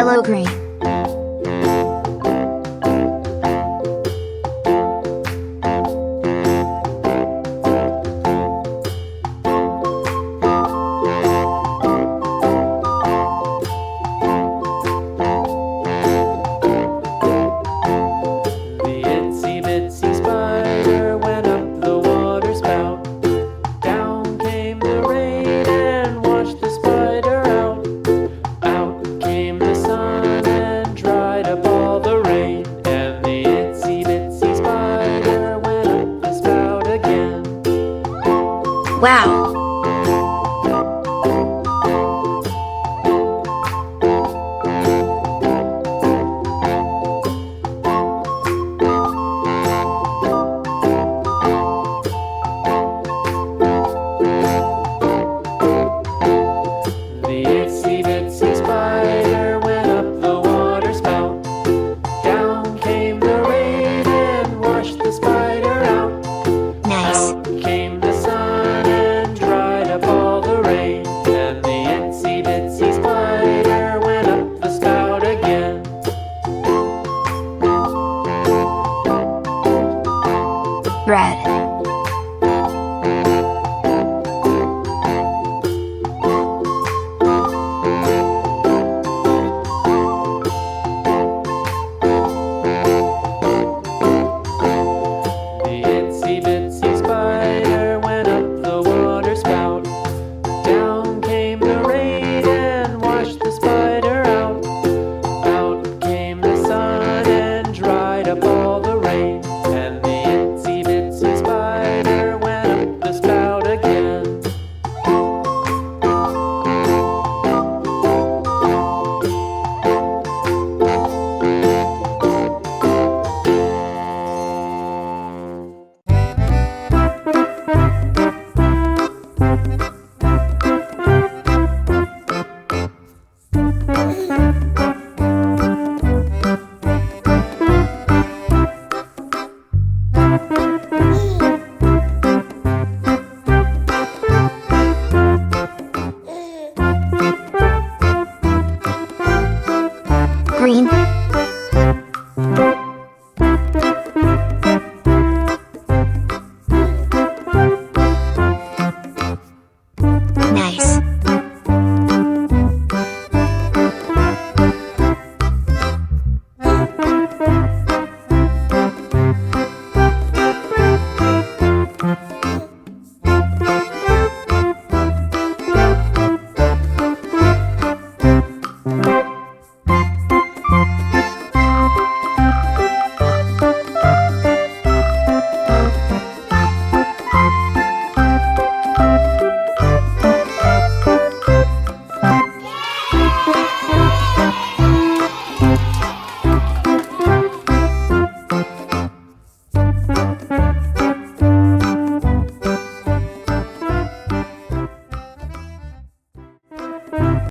yellow-green. The itsy bitsy spider went up the water spout. Down came the rain and washed the spider out. Out came the sun and dried up all the rain. And the itsy bitsy spider went up the spout again. Wow! The itsy bitsy spider went up the water spout. Down came the rain and washed the spider out. Nice. Out came the sun and dried up all the rain. And the itsy bitsy spider went up the spout again. Red.